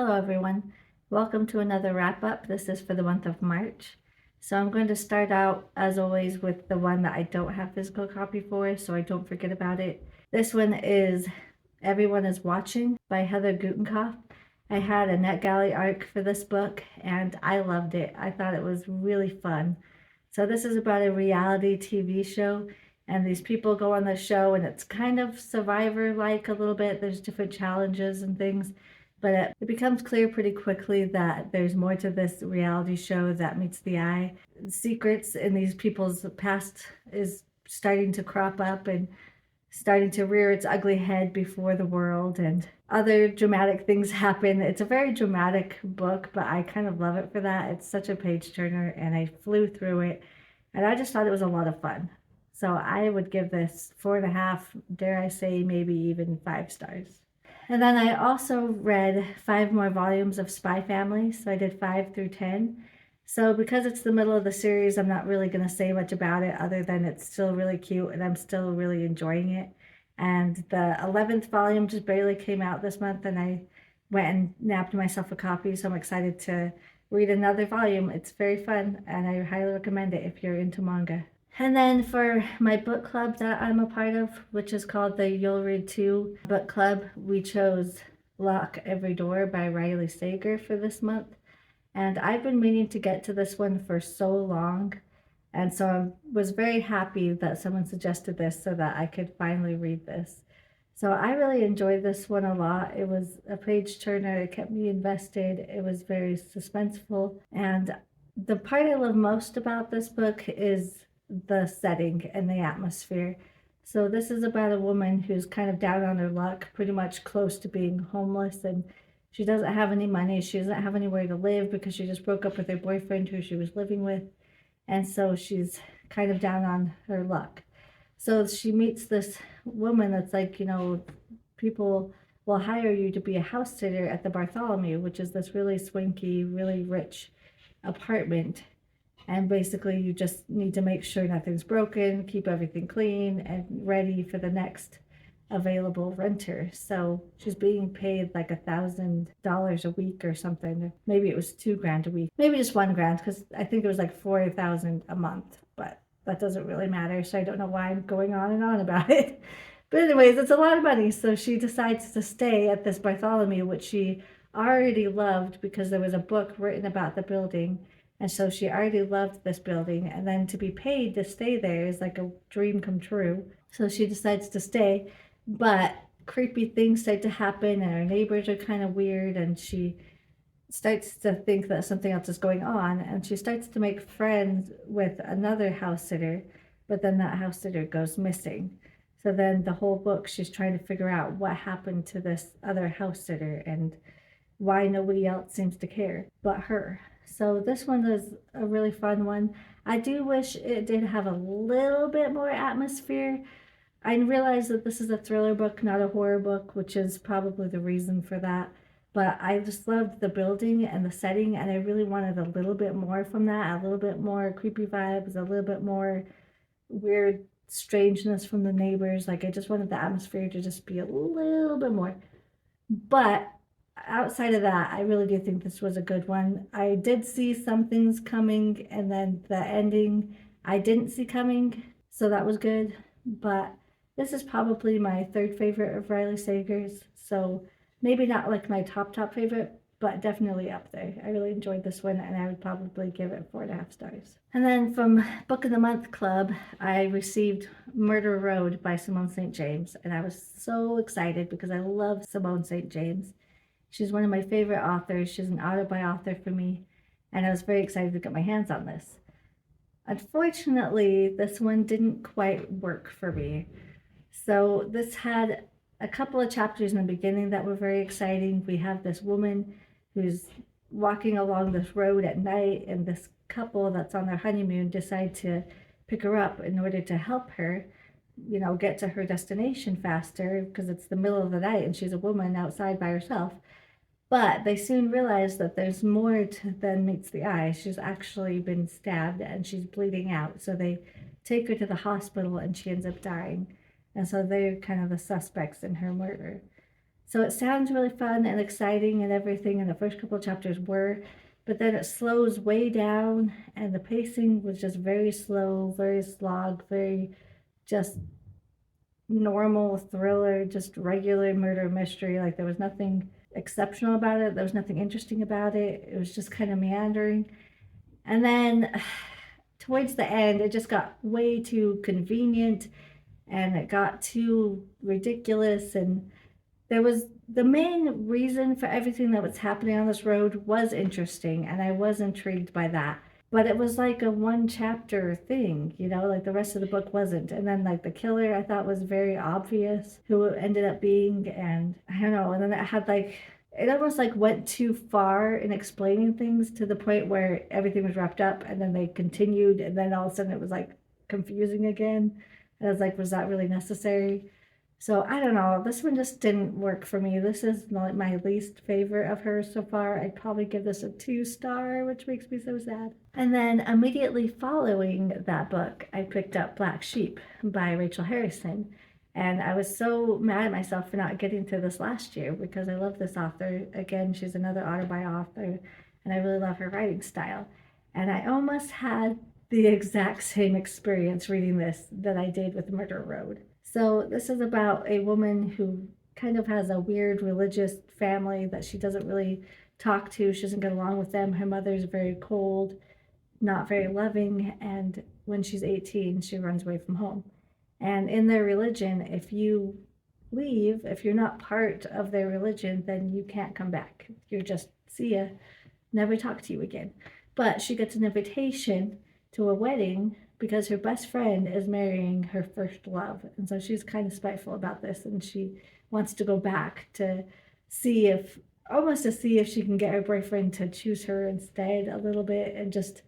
Hello everyone. Welcome to another wrap up. This is for the month of March. So I'm going to start out as always with the one that I don't have physical copy for so I don't forget about it. This one is Everyone is Watching by Heather Gutenkopf. I had a NetGalley arc for this book and I loved it. I thought it was really fun. So this is about a reality TV show and these people go on the show and it's kind of Survivor-like a little bit. There's different challenges and things. But it becomes clear pretty quickly that there's more to this reality show that meets the eye. Secrets in these people's past is starting to crop up and starting to rear its ugly head before the world, and other dramatic things happen. It's a very dramatic book, but I kind of love it for that. It's such a page turner, and I flew through it, and I just thought it was a lot of fun. So I would give this 4.5, dare I say, maybe even 5 stars. And then I also read 5 more volumes of Spy Family, so I did 5 through 10. So because it's the middle of the series, I'm not really going to say much about it other than it's still really cute and I'm still really enjoying it. And the 11th volume just barely came out this month and I went and nabbed myself a copy, so I'm excited to read another volume. It's very fun and I highly recommend it if you're into manga. And then for my book club that I'm a part of, which is called the You'll Read Too book club, we chose Lock Every Door by Riley Sager for this month. And I've been meaning to get to this one for so long. And so I was very happy that someone suggested this so that I could finally read this. So I really enjoyed this one a lot. It was a page turner. It kept me invested. It was very suspenseful. And the part I love most about this book is the setting and the atmosphere. So this is about a woman who's kind of down on her luck, pretty much close to being homeless, and she doesn't have any money. She doesn't have anywhere to live because she just broke up with her boyfriend who she was living with. And so she's kind of down on her luck. So she meets this woman that's like, people will hire you to be a house sitter at the Bartholomew, which is this really swanky, really rich apartment. And basically you just need to make sure nothing's broken, keep everything clean and ready for the next available renter. So she's being paid like $1,000 a week or something. Maybe it was $2,000 a week, maybe just $1,000, because I think it was like $4,000 a month, but that doesn't really matter. So I don't know why I'm going on and on about it. But anyways, it's a lot of money. So she decides to stay at this Bartholomew, which she already loved because there was a book written about the building. And so she already loved this building, and then to be paid to stay there is like a dream come true. So she decides to stay, but creepy things start to happen and her neighbors are kind of weird, and she starts to think that something else is going on, and she starts to make friends with another house sitter, but then that house sitter goes missing. So then the whole book she's trying to figure out what happened to this other house sitter and why nobody else seems to care but her. So this one is a really fun one. I do wish it did have a little bit more atmosphere. I realize that this is a thriller book, not a horror book, which is probably the reason for that. But I just loved the building and the setting, and I really wanted a little bit more from that, a little bit more creepy vibes, a little bit more weird strangeness from the neighbors. Like I just wanted the atmosphere to just be a little bit more. But outside of that, I really do think this was a good one. I did see some things coming, and then the ending I didn't see coming, so that was good. But this is probably my 3rd favorite of Riley Sager's, so maybe not like my top favorite, but definitely up there. I really enjoyed this one, and I would probably give it 4.5 stars. And then from Book of the Month Club, I received Murder Road by Simone St. James, and I was so excited because I love Simone St. James. She's one of my favorite authors. She's an auto-buy author for me, and I was very excited to get my hands on this. Unfortunately, this one didn't quite work for me. So this had a couple of chapters in the beginning that were very exciting. We have this woman who's walking along this road at night, and this couple that's on their honeymoon decide to pick her up in order to help her, get to her destination faster because it's the middle of the night and she's a woman outside by herself. But they soon realize that there's more than meets the eye. She's actually been stabbed and she's bleeding out. So they take her to the hospital and she ends up dying. And so they're kind of the suspects in her murder. So it sounds really fun and exciting and everything, and the first couple of chapters were, but then it slows way down, and the pacing was just very slow, very slog, very just normal thriller, just regular murder mystery. Like there was nothing exceptional about it, there was nothing interesting about it. It was just kind of meandering. And then towards the end, it just got way too convenient and it got too ridiculous. And there was the main reason for everything that was happening on this road was interesting, and I was intrigued by that. But it was like a one chapter thing, you know, like the rest of the book wasn't. And then, like, the killer I thought was very obvious who it ended up being. And I don't know. And then it had like, it almost like went too far in explaining things to the point where everything was wrapped up and then they continued. And then all of a sudden it was like confusing again. And I was like, was that really necessary? So I don't know. This one just didn't work for me. This is my least favorite of hers so far. I'd probably give this a 2 star, which makes me so sad. And then immediately following that book, I picked up Black Sheep by Rachel Harrison. And I was so mad at myself for not getting to this last year because I love this author. Again, she's another autobiography author, and I really love her writing style. And I almost had the exact same experience reading this that I did with Murder Road. So this is about a woman who kind of has a weird religious family that she doesn't really talk to. She doesn't get along with them. Her mother's very cold, not very loving, and when she's 18, she runs away from home. And in their religion, if you leave, if you're not part of their religion, then you can't come back. You're just, see ya, never talk to you again. But she gets an invitation to a wedding because her best friend is marrying her first love. And so she's kind of spiteful about this, and she wants to go back to see if, almost to see if she can get her boyfriend to choose her instead a little bit and just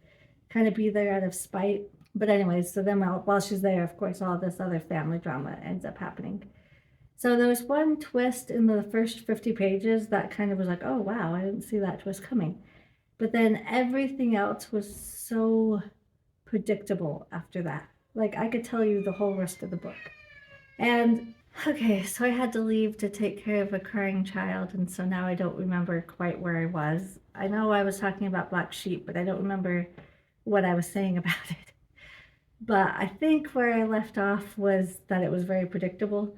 kind of be there out of spite. But anyways, so then while she's there, of course, all this other family drama ends up happening. So there was one twist in the first 50 pages that kind of was like, oh wow, I didn't see that twist coming. But then everything else was so predictable after that. Like I could tell you the whole rest of the book. And okay, so I had to leave to take care of a crying child, and so now I don't remember quite where I was. I know I was talking about Black Sheep, but I don't remember what I was saying about it. But I think where I left off was that it was very predictable.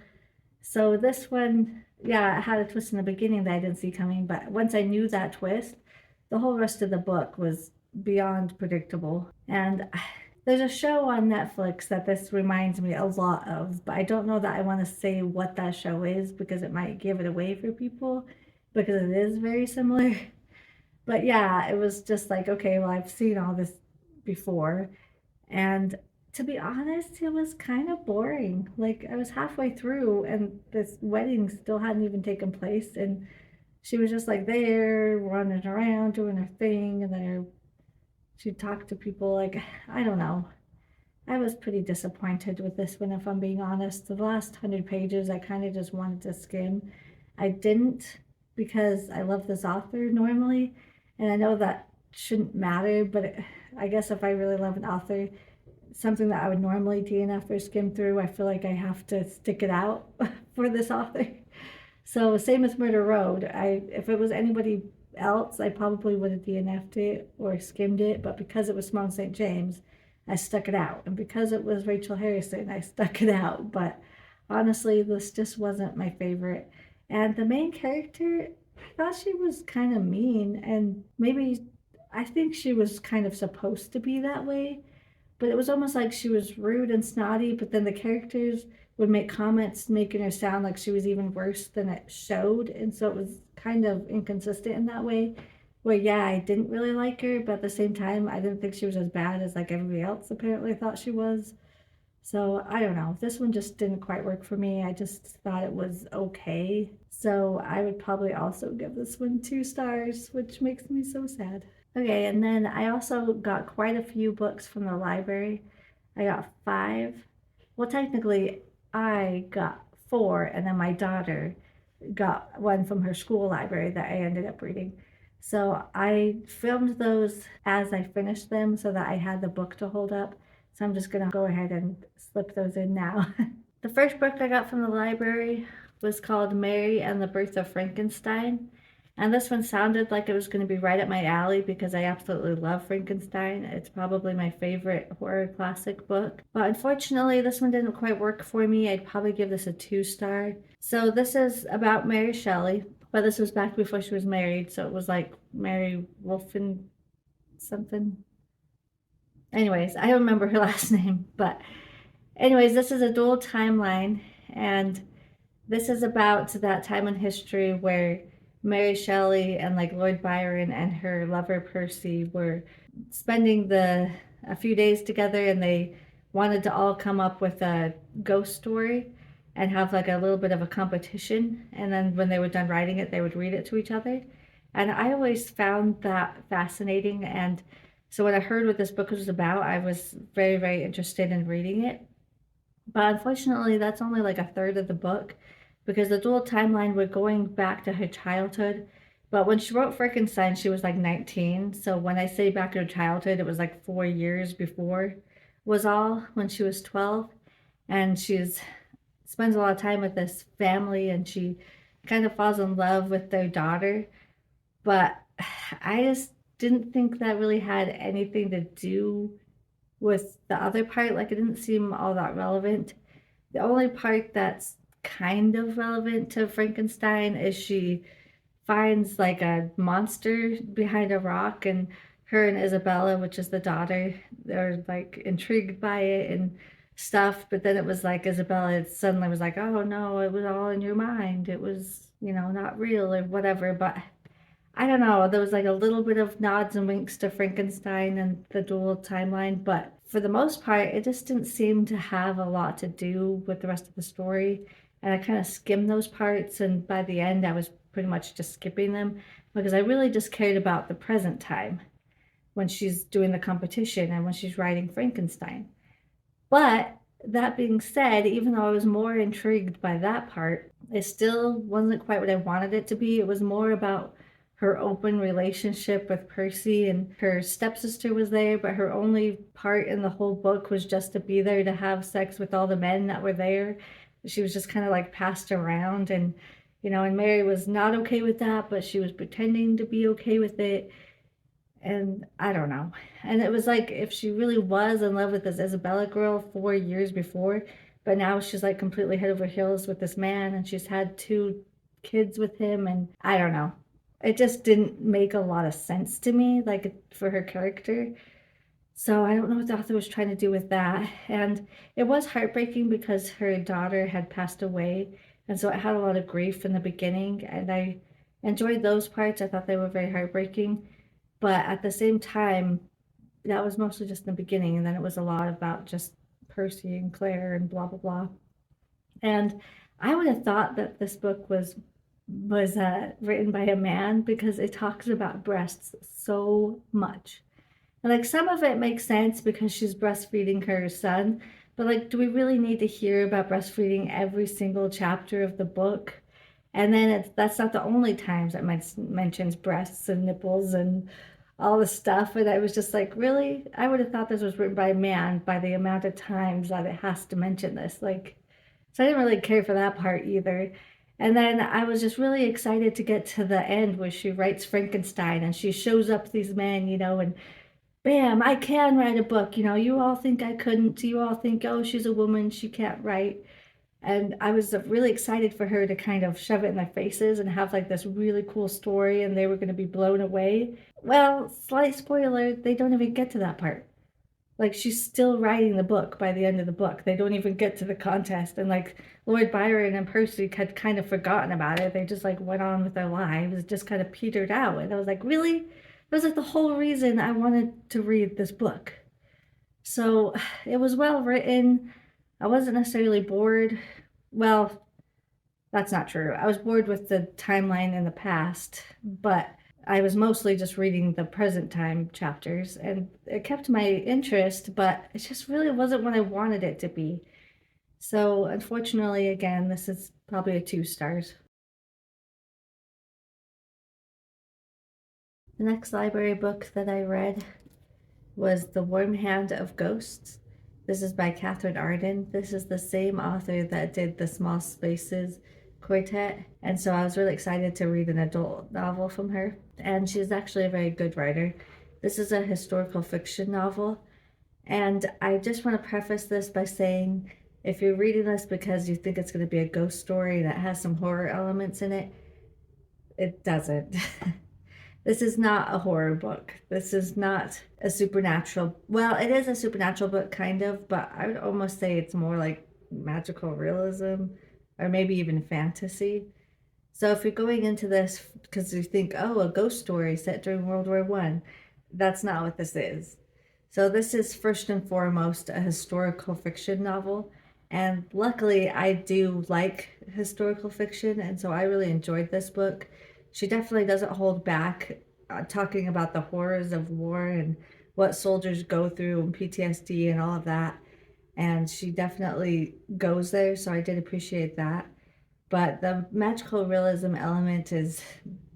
So this one, yeah, it had a twist in the beginning that I didn't see coming, but once I knew that twist, the whole rest of the book was beyond predictable. And there's a show on Netflix that this reminds me a lot of, but I don't know that I want to say what that show is because it might give it away for people because it is very similar. But yeah, it was just like, okay, well, I've seen all this before. And to be honest, it was kind of boring. Like I was halfway through and this wedding still hadn't even taken place, and she was just like there running around doing her thing, and then she'd talk to people. Like, I don't know. I was pretty disappointed with this one, if I'm being honest. The last 100 pages I kind of just wanted to skim. I didn't because I love this author normally, and I know that shouldn't matter, but I guess if I really love an author, something that I would normally DNF or skim through, I feel like I have to stick it out for this author. So same as Murder Road. If it was anybody else, I probably would have DNF'd it or skimmed it, but because it was Simone St. James, I stuck it out. And because it was Rachel Harrison, I stuck it out. But honestly, this just wasn't my favorite. And the main character, I thought she was kind of mean, and maybe I think she was kind of supposed to be that way, but it was almost like she was rude and snotty, but then the characters would make comments making her sound like she was even worse than it showed. And so it was kind of inconsistent in that way. Where, yeah, I didn't really like her, but at the same time, I didn't think she was as bad as like everybody else apparently thought she was. So I don't know. This one just didn't quite work for me. I just thought it was okay. So I would probably also give this one 2 stars, which makes me so sad. Okay, and then I also got quite a few books from the library. I got 5. Well, technically, I got 4, and then my daughter got one from her school library that I ended up reading. So I filmed those as I finished them so that I had the book to hold up. So I'm just gonna go ahead and slip those in now. The first book I got from the library was called Mary and the Birth of Frankenstein. And this one sounded like it was going to be right up my alley because I absolutely love Frankenstein. It's probably my favorite horror classic book. But unfortunately, this one didn't quite work for me. I'd probably give this a 2-star. So this is about Mary Shelley, but this was back before she was married. So it was like Mary Wolfen something. Anyways, I don't remember her last name. But anyways, this is a dual timeline. And this is about that time in history where Mary Shelley and like Lord Byron and her lover Percy were spending a few days together, and they wanted to all come up with a ghost story and have like a little bit of a competition, and then when they were done writing it they would read it to each other. And I always found that fascinating, and so when I heard what this book was about I was very, very interested in reading it. But unfortunately, that's only like a third of the book because the dual timeline, we're going back to her childhood. But when she wrote Frankenstein, she was like 19. So when I say back to her childhood, it was like 4 years before was all when she was 12. And she's spends a lot of time with this family, and she kind of falls in love with their daughter. But I just didn't think that really had anything to do with the other part. Like, it didn't seem all that relevant. The only part that's kind of relevant to Frankenstein is she finds like a monster behind a rock, and her and Isabella, which is the daughter, they're like intrigued by it and stuff. But then it was like Isabella suddenly was like, oh no, it was all in your mind. It was, not real or whatever. But I don't know. There was like a little bit of nods and winks to Frankenstein and the dual timeline, but for the most part, it just didn't seem to have a lot to do with the rest of the story. And I kind of skimmed those parts, and by the end, I was pretty much just skipping them because I really just cared about the present time when she's doing the competition and when she's writing Frankenstein. But that being said, even though I was more intrigued by that part, it still wasn't quite what I wanted it to be. It was more about her open relationship with Percy, and her stepsister was there, but her only part in the whole book was just to be there to have sex with all the men that were there. She was just kind of like passed around, and Mary was not okay with that, but she was pretending to be okay with it. And I don't know. And it was like if she really was in love with this Isabella girl 4 years before, but now she's like completely head over heels with this man, and she's had 2 kids with him, and I don't know. It just didn't make a lot of sense to me, like for her character. So I don't know what the author was trying to do with that. And it was heartbreaking because her daughter had passed away. And so it had a lot of grief in the beginning. And I enjoyed those parts. I thought they were very heartbreaking. But at the same time, that was mostly just in the beginning. And then it was a lot about just Percy and Claire and blah, blah, blah. And I would have thought that this book was written by a man because it talks about breasts so much. And like some of it makes sense because she's breastfeeding her son, but like, do we really need to hear about breastfeeding every single chapter of the book? And then that's not the only times it mentions breasts and nipples and all the stuff. And I was just like, really? I would have thought this was written by a man by the amount of times that it has to mention this. Like, so I didn't really care for that part either. And then I was just really excited to get to the end where she writes Frankenstein and she shows up these men, and bam, I can write a book. You all think I couldn't. You all think, oh, she's a woman, she can't write. And I was really excited for her to kind of shove it in their faces and have like this really cool story, and they were going to be blown away. Well, slight spoiler, they don't even get to that part. Like, she's still writing the book by the end of the book. They don't even get to the contest. And like Lord Byron and Percy had kind of forgotten about it. They just like went on with their lives. It just kind of petered out. And I was like, really? That was like the whole reason I wanted to read this book. So it was well written. I wasn't necessarily bored. Well, that's not true. I was bored with the timeline in the past, but I was mostly just reading the present time chapters, and it kept my interest, but it just really wasn't what I wanted it to be. So unfortunately, again, this is probably a 2 stars. The next library book that I read was The Warm Hand of Ghosts. This is by Catherine Arden. This is the same author that did The Small Spaces, quartet. And so I was really excited to read an adult novel from her. And she's actually a very good writer. This is a historical fiction novel. And I just want to preface this by saying if you're reading this because you think it's going to be a ghost story that has some horror elements in it, it doesn't. This is not a horror book. This is not a supernatural. Well, it is a supernatural book, kind of, but I would almost say it's more like magical realism or maybe even fantasy. So if you're going into this because you think, oh, a ghost story set during World War One, that's not what this is. So this is first and foremost a historical fiction novel. And luckily, I do like historical fiction, and so I really enjoyed this book. She definitely doesn't hold back talking about the horrors of war and what soldiers go through and PTSD and all of that. And she definitely goes there, so I did appreciate that. But the magical realism element is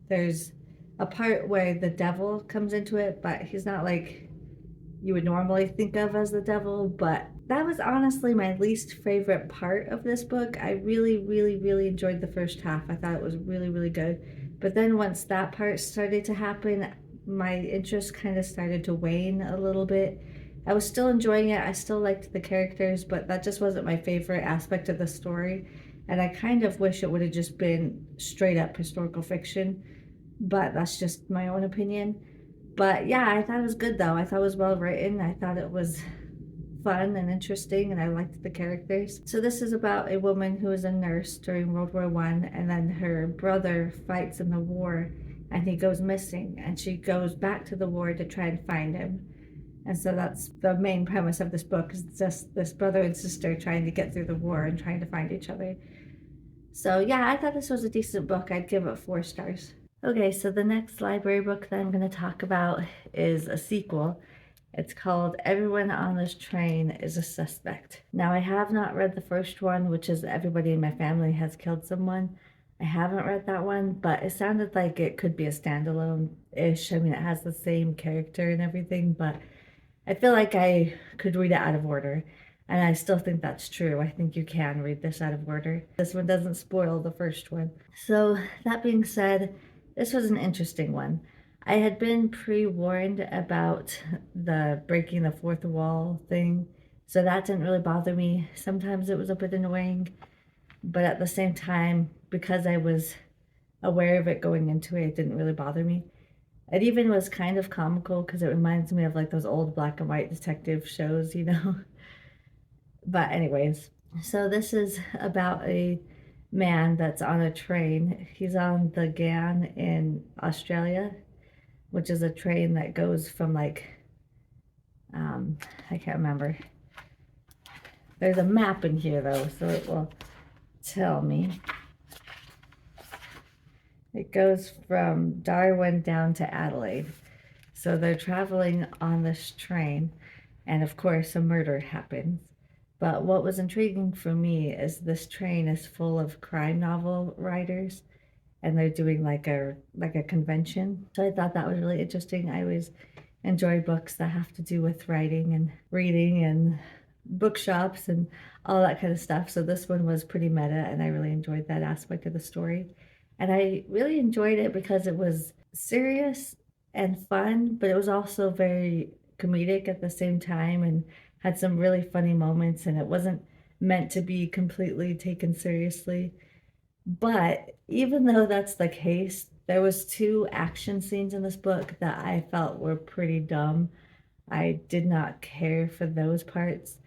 there's a part where the devil comes into it, but he's not like you would normally think of as the devil. But that was honestly my least favorite part of this book. I really, really, really enjoyed the first half. I thought it was really, really good. But then once that part started to happen, my interest kind of started to wane a little bit. I was still enjoying it. I still liked the characters, but that just wasn't my favorite aspect of the story. And I kind of wish it would have just been straight up historical fiction, but that's just my own opinion. But yeah, I thought it was good though. I thought it was well written. I thought it was fun and interesting, and I liked the characters. So this is about a woman who is a nurse during World War One, and then her brother fights in the war, and he goes missing, and she goes back to the war to try and find him. And so that's the main premise of this book, is just this brother and sister trying to get through the war and trying to find each other. So yeah, I thought this was a decent book. I'd give it 4 stars. Okay, so the next library book that I'm going to talk about is a sequel. It's called Everyone on This Train is a Suspect. Now, I have not read the first one, which is Everybody in My Family Has Killed Someone. I haven't read that one, but it sounded like it could be a standalone-ish. I mean, it has the same character and everything, but I feel like I could read it out of order. And I still think that's true. I think you can read this out of order. This one doesn't spoil the first one. So that being said, this was an interesting one. I had been pre-warned about the breaking the fourth wall thing, so that didn't really bother me. Sometimes it was a bit annoying, but at the same time, because I was aware of it going into it, it didn't really bother me. It even was kind of comical because it reminds me of like those old black and white detective shows, you know? But anyways, so this is about a man that's on a train. He's on the Ghan in Australia, which is a train that goes from like, I can't remember. There's a map in here though, so it will tell me. It goes from Darwin down to Adelaide. So they're traveling on this train, and of course a murder happens. But what was intriguing for me is this train is full of crime novel writers, and they're doing like a convention. So I thought that was really interesting. I always enjoy books that have to do with writing and reading and bookshops and all that kind of stuff. So this one was pretty meta, and I really enjoyed that aspect of the story. And I really enjoyed it because it was serious and fun, but it was also very comedic at the same time and had some really funny moments, and it wasn't meant to be completely taken seriously. But even though that's the case, there was 2 action scenes in this book that I felt were pretty dumb. I did not care for those parts.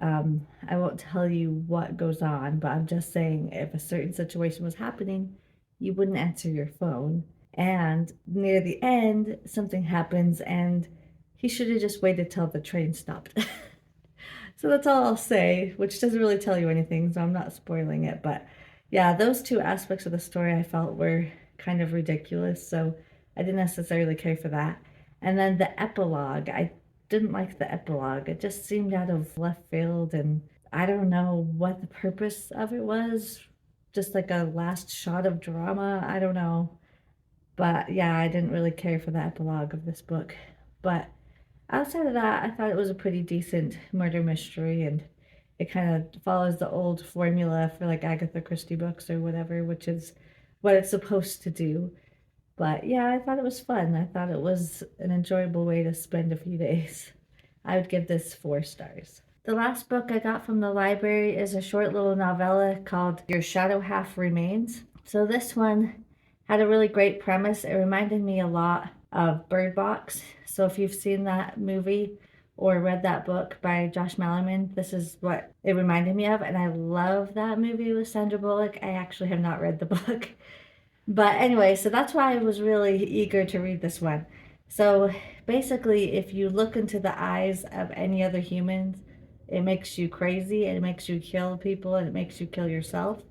I won't tell you what goes on, but I'm just saying if a certain situation was happening, you wouldn't answer your phone. And near the end, something happens, and he should have just waited till the train stopped. So that's all I'll say, which doesn't really tell you anything, so I'm not spoiling it. But yeah, those 2 aspects of the story I felt were kind of ridiculous, so I didn't necessarily care for that. And then the epilogue, I didn't like the epilogue. It just seemed out of left field, and I don't know what the purpose of it was. Just like a last shot of drama, I don't know. But yeah, I didn't really care for the epilogue of this book. But outside of that, I thought it was a pretty decent murder mystery, and It kind of follows the old formula for like Agatha Christie books or whatever, which is what it's supposed to do. But yeah, I thought it was fun. I thought it was an enjoyable way to spend a few days. I would give this 4 stars. The last book I got from the library is a short little novella called Your Shadow Half Remains. So this one had a really great premise. It reminded me a lot of Bird Box. So if you've seen that movie or read that book by Josh Malerman, this is what it reminded me of. And I love that movie with Sandra Bullock. I actually have not read the book. But anyway, so that's why I was really eager to read this one. So basically, if you look into the eyes of any other humans, it makes you crazy, it makes you kill people, and it makes you kill yourself.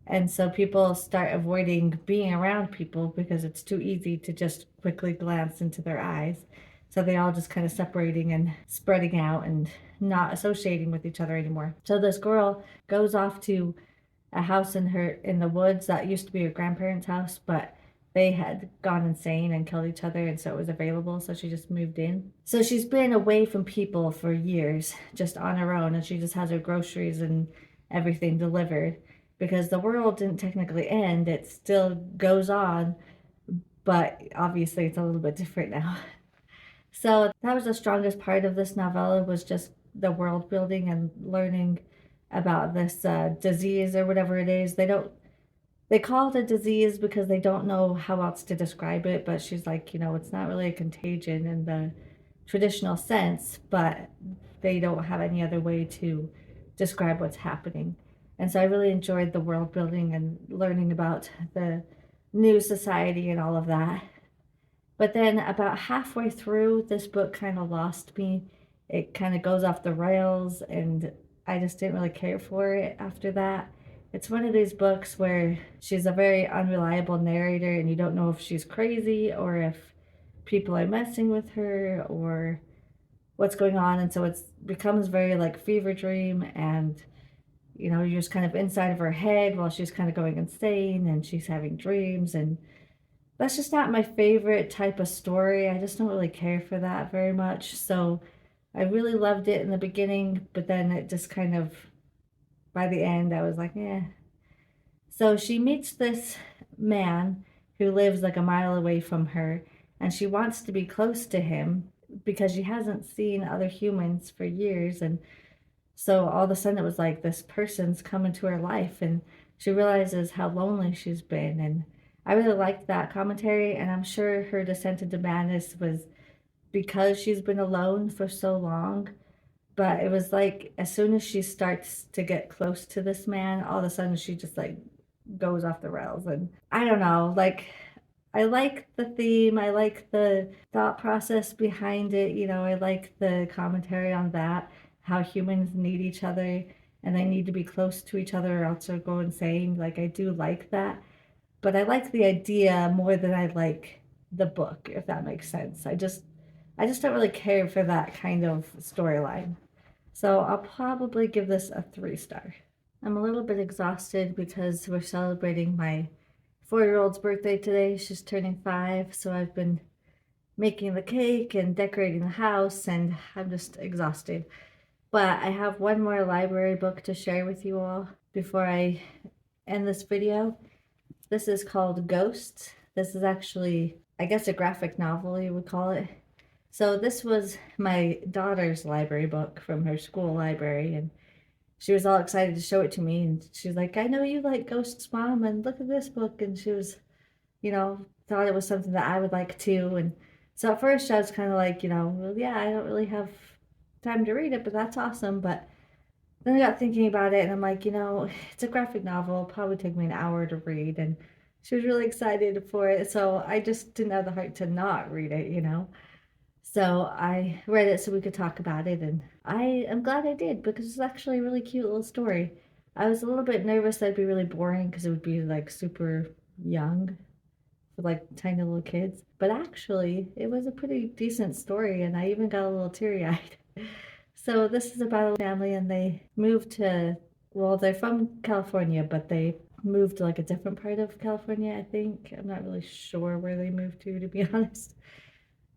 And so people start avoiding being around people because it's too easy to just quickly glance into their eyes. So they all just kind of separating and spreading out and not associating with each other anymore. So this girl goes off to a house in the woods that used to be her grandparents' house, but they had gone insane and killed each other, and so it was available, so she just moved in. So she's been away from people for years, just on her own, and she just has her groceries and everything delivered because the world didn't technically end. It still goes on, but obviously it's a little bit different now. So that was the strongest part of this novella, was just the world building and learning about this disease or whatever it is. They call it a disease because they don't know how else to describe it, but she's like, it's not really a contagion in the traditional sense, but they don't have any other way to describe what's happening. And so I really enjoyed the world building and learning about the new society and all of that. But then about halfway through, this book kind of lost me. It kind of goes off the rails, and I just didn't really care for it after that. It's one of these books where she's a very unreliable narrator, and you don't know if she's crazy or if people are messing with her or what's going on. And so it becomes very like fever dream, and you're just kind of inside of her head while she's kind of going insane and she's having dreams. And that's just not my favorite type of story. I just don't really care for that very much. So I really loved it in the beginning, but then it just kind of, by the end, I was like, eh. So she meets this man who lives like a mile away from her, and she wants to be close to him because she hasn't seen other humans for years. And so all of a sudden it was like this person's come into her life, and she realizes how lonely she's been. And I really liked that commentary, and I'm sure her descent into madness was because she's been alone for so long. But it was like as soon as she starts to get close to this man, all of a sudden she just like goes off the rails. And I don't know, like I like the theme, I like the thought process behind it, I like the commentary on that, how humans need each other and they need to be close to each other or else they'll go insane. Like I do like that. But I like the idea more than I like the book, if that makes sense. I just don't really care for that kind of storyline. So I'll probably give this a 3-star. I'm a little bit exhausted because we're celebrating my 4-year-old's birthday today. She's turning 5, so I've been making the cake and decorating the house, and I'm just exhausted. But I have one more library book to share with you all before I end this video. This is called Ghosts. This is actually, I guess, a graphic novel, you would call it. So this was my daughter's library book from her school library, and she was all excited to show it to me, and she's like, I know you like ghosts, Mom, and look at this book. And she was, thought it was something that I would like too. And so at first I was kind of like, well, yeah, I don't really have time to read it, but that's awesome. But then I got thinking about it, and I'm like, it's a graphic novel. It'll probably take me an hour to read. And she was really excited for it, so I just didn't have the heart to not read it. So I read it so we could talk about it, and I am glad I did because it's actually a really cute little story. I was a little bit nervous that it'd be really boring because it would be like super young for like tiny little kids, but actually it was a pretty decent story, and I even got a little teary-eyed. So this is about a family, and they moved to, well, they're from California, but they moved to like a different part of California, I think. I'm not really sure where they moved to be honest.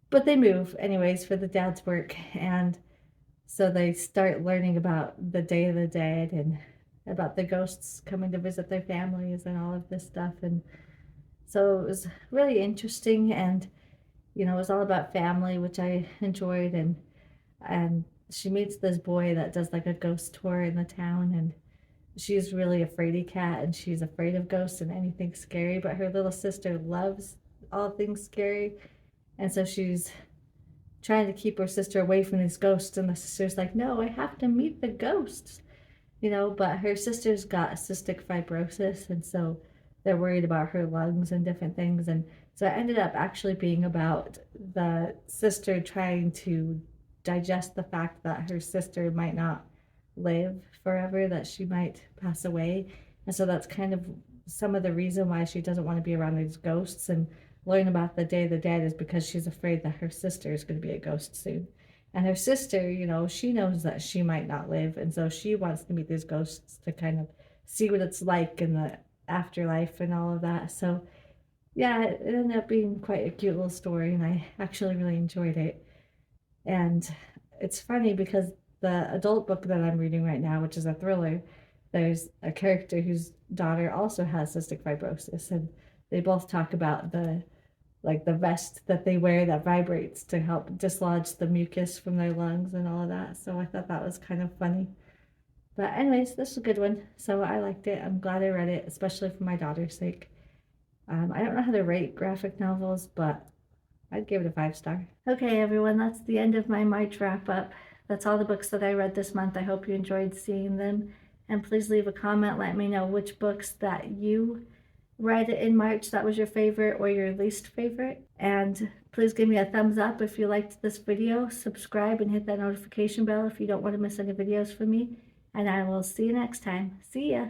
But they move anyways for the dad's work. And So they start learning about the Day of the Dead and about the ghosts coming to visit their families and all of this stuff. And so it was really interesting, and it was all about family, which I enjoyed. And she meets this boy that does like a ghost tour in the town, and she's really a fraidy cat, and she's afraid of ghosts and anything scary, but her little sister loves all things scary, and so she's trying to keep her sister away from these ghosts, and the sister's like, no, I have to meet the ghosts, but her sister's got cystic fibrosis, and so they're worried about her lungs and different things. And so it ended up actually being about the sister trying to digest the fact that her sister might not live forever, that she might pass away. And so that's kind of some of the reason why she doesn't want to be around these ghosts and learn about the Day of the Dead, is because she's afraid that her sister is going to be a ghost soon. And her sister, she knows that she might not live, and so she wants to meet these ghosts to kind of see what it's like in the afterlife and all of that. So yeah, it ended up being quite a cute little story, and I actually really enjoyed it. And it's funny because the adult book that I'm reading right now, which is a thriller, there's a character whose daughter also has cystic fibrosis, and they both talk about the vest that they wear that vibrates to help dislodge the mucus from their lungs and all of that. So I thought that was kind of funny. But anyways, this is a good one. So I liked it. I'm glad I read it, especially for my daughter's sake. I don't know how to rate graphic novels, but I'd give it a 5-star. Okay, everyone, that's the end of my March wrap up. That's all the books that I read this month. I hope you enjoyed seeing them. And please leave a comment. Let me know which books that you read in March that was your favorite or your least favorite. And please give me a thumbs up if you liked this video. Subscribe and hit that notification bell if you don't want to miss any videos from me. And I will see you next time. See ya.